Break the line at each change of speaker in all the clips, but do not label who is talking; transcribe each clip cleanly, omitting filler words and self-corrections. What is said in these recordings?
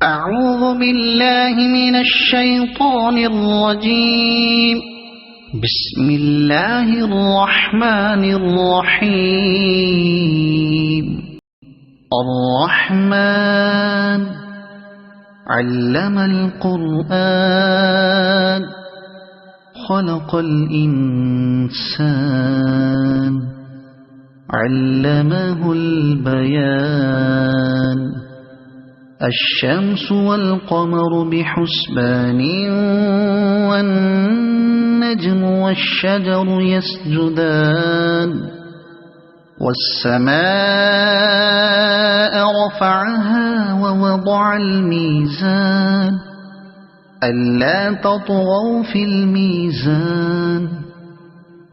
أعوذ بالله من الشيطان الرجيم. بسم الله الرحمن الرحيم. الرحمن علم القرآن خلق الإنسان علمه البيان. الشمس والقمر بحسبان والنجم والشجر يسجدان. والسماء رفعها ووضع الميزان ألا تطغوا في الميزان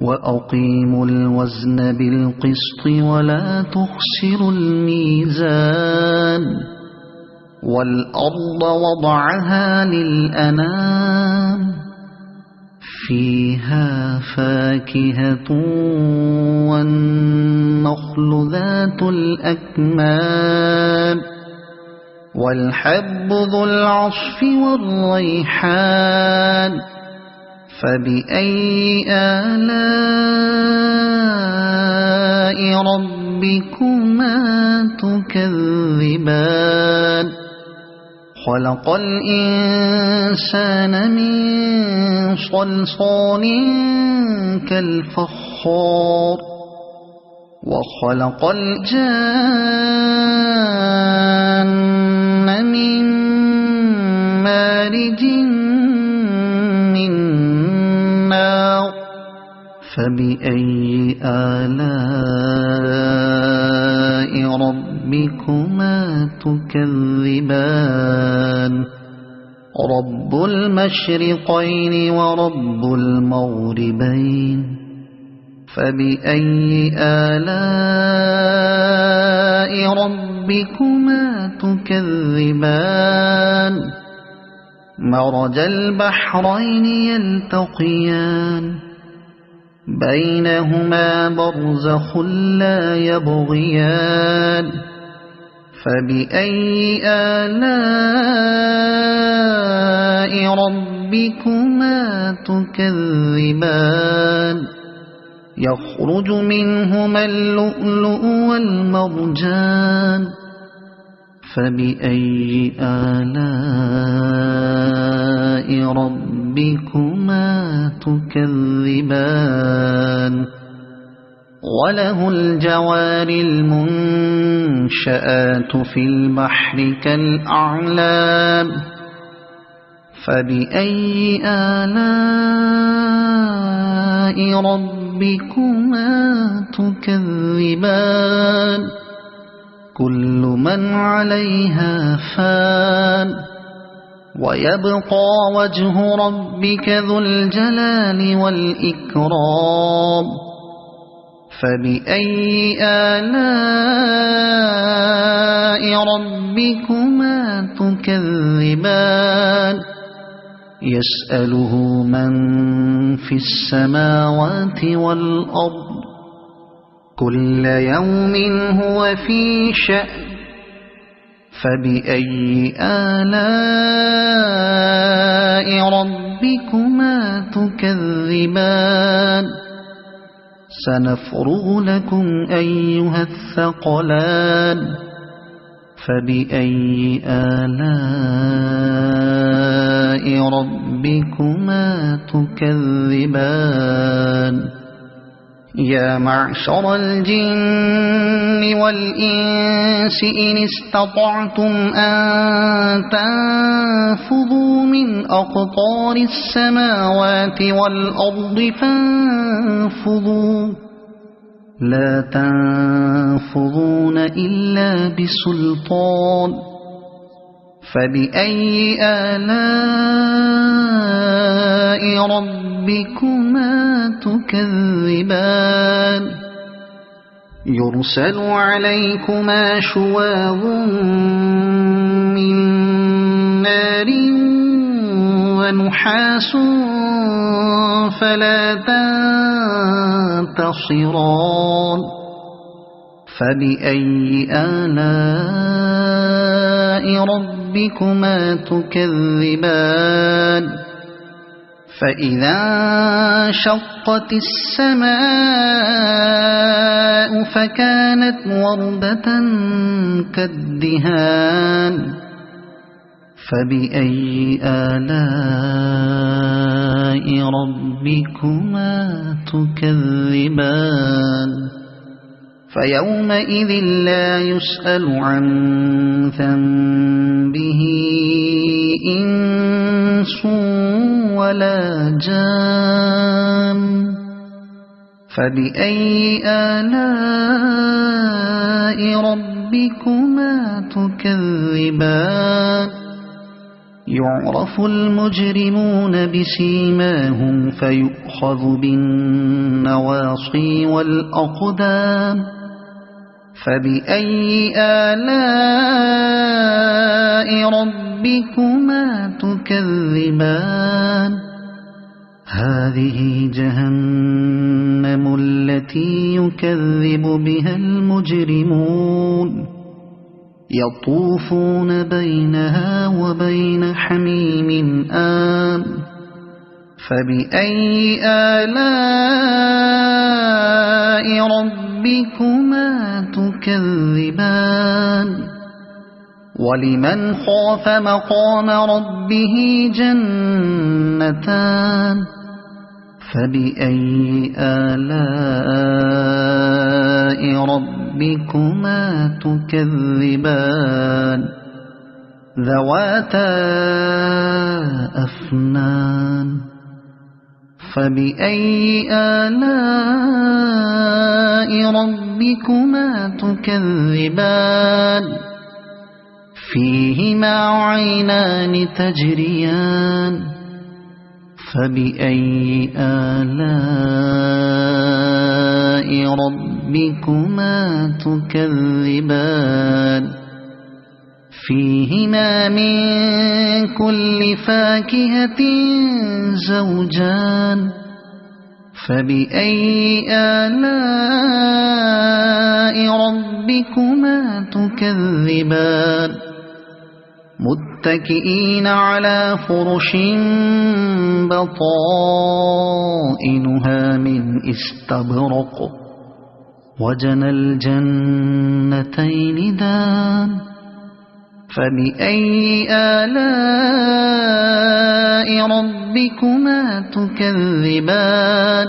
وأقيموا الوزن بالقسط ولا تخسروا الميزان. والأرض وضعها للأنام فيها فاكهة والنخل ذات الأكمام والحب ذو العصف والريحان. فبأي آلاء ربكما تكذبان. خلق الإنسان من صلصال كالفخار وخلق الجان من مارج من نار. فبأي آلاء ربكما تكذبان. رب المشرقين ورب المغربين. فبأي آلاء ربكما تكذبان. مرج البحرين يلتقيان بينهما برزخ لا يبغيان. فبأي آلاء ربكما تكذبان. يخرج منهما اللؤلؤ والمرجان. فبأي آلاء ربكما تكذبان. وله الجوار المنشآت في البحر كالأعلام. فبأي آلاء ربكما تكذبان. كل من عليها فان ويبقى وجه ربك ذو الجلال والإكرام. فبأي آلاء ربكما تكذبان. يسأله من في السماوات والأرض كل يوم هو في شأن. فبأي آلاء ربكما تكذبان. سنفرغ لكم أيها الثقلان. فبأي آلاء ربكما تكذبان. يا معشر الجن والإنس إن استطعتم أن تنفذوا من أقطار السماوات والأرض فانفذوا لا تنفذون إلا بسلطان. فبأي آلاء ربكما تكذبان. يرسل عليكما شواظ من نار ونحاس فلا تنتصران. فبأي آلاء ربكما ربكما تكذبان فإذا انشقت السماء فكانت وردة كالدهان فبأي آلاء ربكما تكذبان فيومئذ لا يسأل عن ذنبه إنس ولا جان فبأي آلاء ربكما تكذبان يعرف المجرمون بسيماهم فيؤخذ بالنواصي والأقدام فبأي آلاء ربكما تكذبان هذه جهنم التي يكذب بها المجرمون يطوفون بينها وبين حميم آن فبأي آلاء ربكما تكذبان ولمن خاف مقام ربه جنتان فبأي آلاء ربكما تكذبان ذواتا أفنان فبأي آلاء ربكما تكذبان فيهما عينان تجريان فبأي آلاء ربكما تكذبان فيهما من كل فاكهة زوجان فبأي آلاء ربكما تكذبان متكئين على فرش بطائنها من استبرق وجنى الجنتين دان فبأي آلاء ربكما تكذبان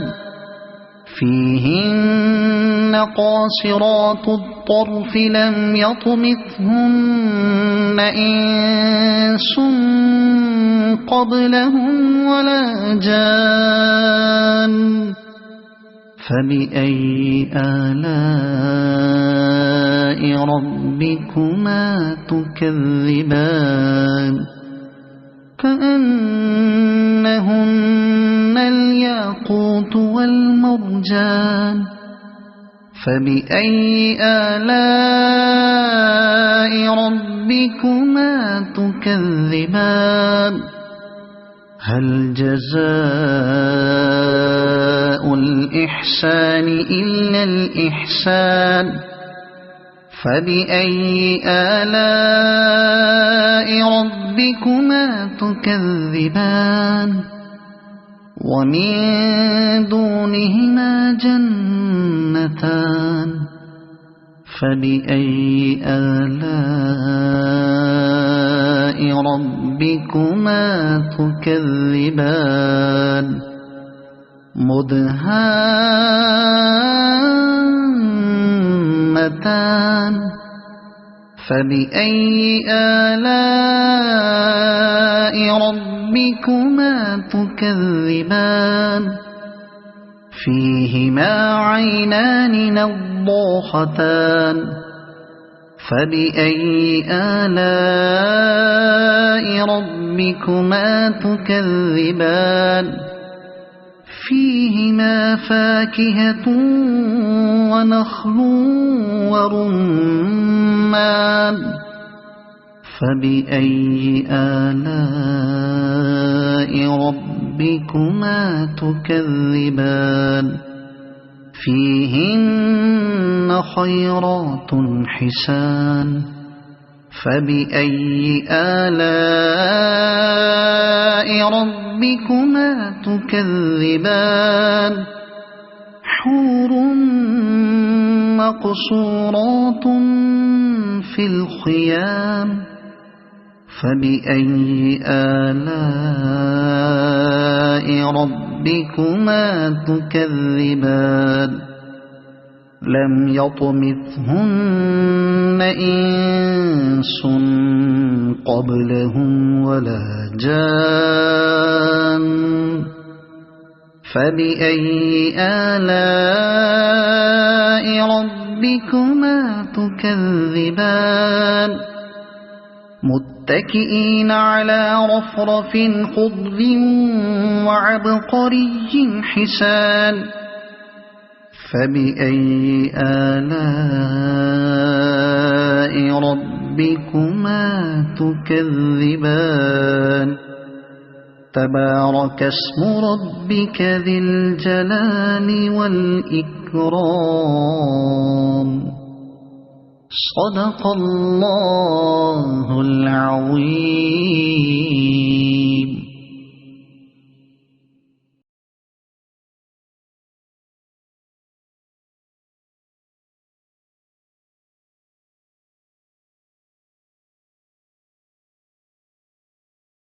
فيهن قاصرات الطرف لم يطمثهن إنس قبلهم ولا جان فبأي آلاء ربكما تكذبان كأنهن الياقوت والمرجان فبأي آلاء ربكما تكذبان هل جزاء الإحسان إلا الإحسان فبأي آلاء ربكما تكذبان ومن دونهما جنتان فبأي آلاء ربكما تكذبان مدهامتان فبأي آلاء ربكما تكذبان فيهما عينان نضاختان فبأي آلاء ربكما تكذبان فيهما فاكهة ونخل ورمان فبأي آلاء ربكما تكذبان فيهن خيرات حسان فبأي آلاء ربكما تكذبان حور مقصورات في الخيام فبأي آلاء ربكما تكذبان لم يطمثهن إنس قبلهم ولا جان فبأي آلاء ربكما تكذبان متكئين على رفرف خضر وعبقري حسان فبأي آلاء ربكما تكذبان تبارك اسم ربك ذي الجلال والإكرام صدق الله العظيم.